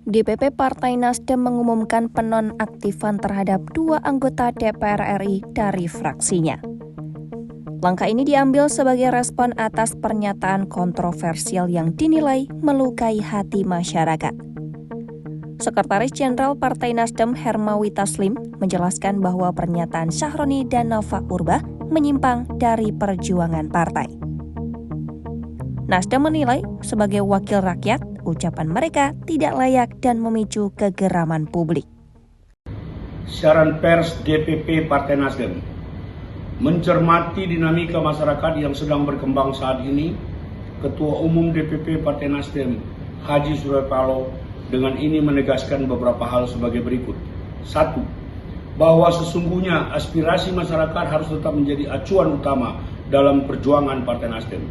DPP Partai Nasdem mengumumkan penonaktifan terhadap 2 anggota DPR RI dari fraksinya. Langkah ini diambil sebagai respon atas pernyataan kontroversial yang dinilai melukai hati masyarakat. Sekretaris Jenderal Partai Nasdem Hermawi Taslim menjelaskan bahwa pernyataan Syahroni dan Nafa Urbah menyimpang dari perjuangan partai. Nasdem menilai sebagai wakil rakyat, ucapan mereka tidak layak dan memicu kegeraman publik. Siaran pers DPP Partai Nasdem mencermati dinamika masyarakat yang sedang berkembang saat ini. Ketua Umum DPP Partai Nasdem Haji Surya Paloh dengan ini menegaskan beberapa hal sebagai berikut. 1. Bahwa sesungguhnya aspirasi masyarakat harus tetap menjadi acuan utama dalam perjuangan Partai Nasdem.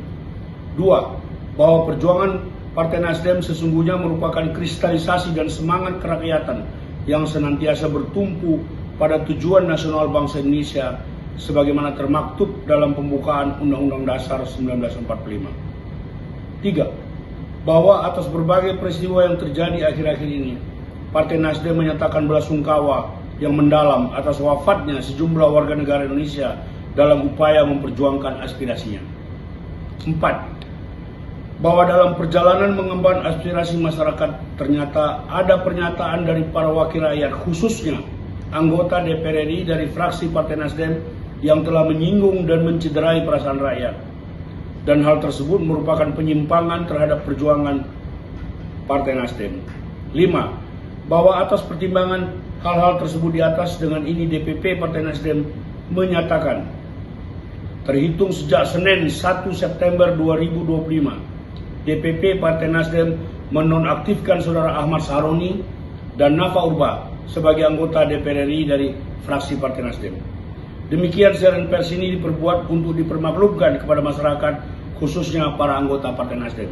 2. Bahwa perjuangan Partai Nasdem sesungguhnya merupakan kristalisasi dan semangat kerakyatan yang senantiasa bertumpu pada tujuan nasional bangsa Indonesia sebagaimana termaktub dalam pembukaan Undang-Undang Dasar 1945. 3. Bahwa atas berbagai peristiwa yang terjadi akhir-akhir ini, Partai Nasdem menyatakan belasungkawa yang mendalam atas wafatnya sejumlah warga negara Indonesia dalam upaya memperjuangkan aspirasinya. 4. Bahwa dalam perjalanan mengemban aspirasi masyarakat ternyata ada pernyataan dari para wakil rakyat, khususnya anggota DPR RI dari fraksi Partai Nasdem yang telah menyinggung dan mencederai perasaan rakyat. Dan hal tersebut merupakan penyimpangan terhadap perjuangan Partai Nasdem. 5. Bahwa atas pertimbangan hal-hal tersebut di atas, dengan ini DPP Partai Nasdem menyatakan terhitung sejak Senin 1 September 2025, DPP Partai Nasdem menonaktifkan Saudara Ahmad Syahroni dan Nafa Urbah sebagai anggota DPR RI dari fraksi Partai Nasdem. Demikian siaran pers ini diperbuat untuk dipermaklumkan kepada masyarakat, khususnya para anggota Partai Nasdem.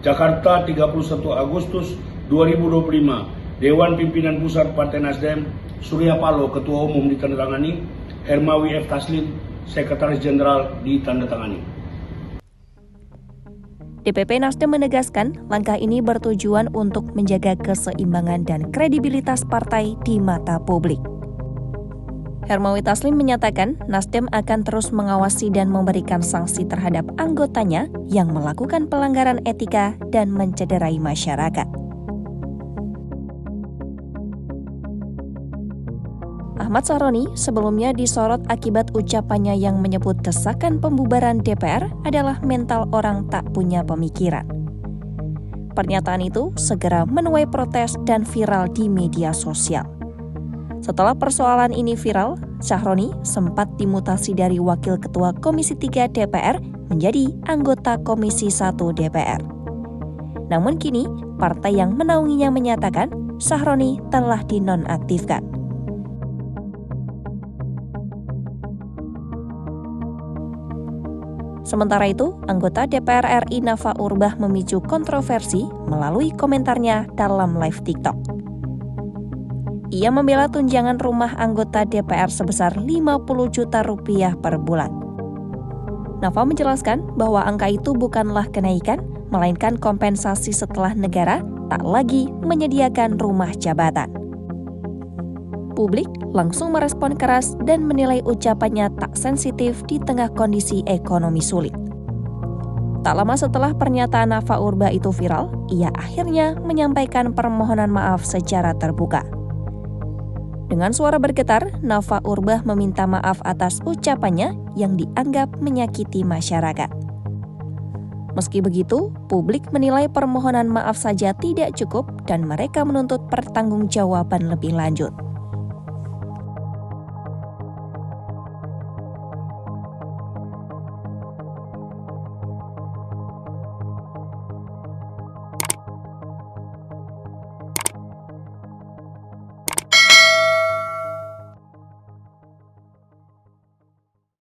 Jakarta, 31 Agustus 2025. Dewan Pimpinan Pusat Partai Nasdem, Surya Paloh Ketua Umum ditandatangani, Hermawi F. Taslim Sekretaris Jenderal ditandatangani. DPP Nasdem menegaskan langkah ini bertujuan untuk menjaga keseimbangan dan kredibilitas partai di mata publik. Hermawi Taslim menyatakan Nasdem akan terus mengawasi dan memberikan sanksi terhadap anggotanya yang melakukan pelanggaran etika dan mencederai masyarakat. Ahmad Syahroni sebelumnya disorot akibat ucapannya yang menyebut desakan pembubaran DPR adalah mental orang tak punya pemikiran. Pernyataan itu segera menuai protes dan viral di media sosial. Setelah persoalan ini viral, Syahroni sempat dimutasi dari Wakil Ketua Komisi 3 DPR menjadi anggota Komisi 1 DPR. Namun kini, partai yang menaunginya menyatakan Syahroni telah dinonaktifkan. Sementara itu, anggota DPR RI Nafa Urbah memicu kontroversi melalui komentarnya dalam live TikTok. Ia membela tunjangan rumah anggota DPR sebesar 50 juta rupiah per bulan. Nafa menjelaskan bahwa angka itu bukanlah kenaikan, melainkan kompensasi setelah negara tak lagi menyediakan rumah jabatan. Publik langsung merespon keras dan menilai ucapannya tak sensitif di tengah kondisi ekonomi sulit. Tak lama setelah pernyataan Nafa Urbah itu viral, ia akhirnya menyampaikan permohonan maaf secara terbuka. Dengan suara bergetar, Nafa Urbah meminta maaf atas ucapannya yang dianggap menyakiti masyarakat. Meski begitu, publik menilai permohonan maaf saja tidak cukup dan mereka menuntut pertanggungjawaban lebih lanjut.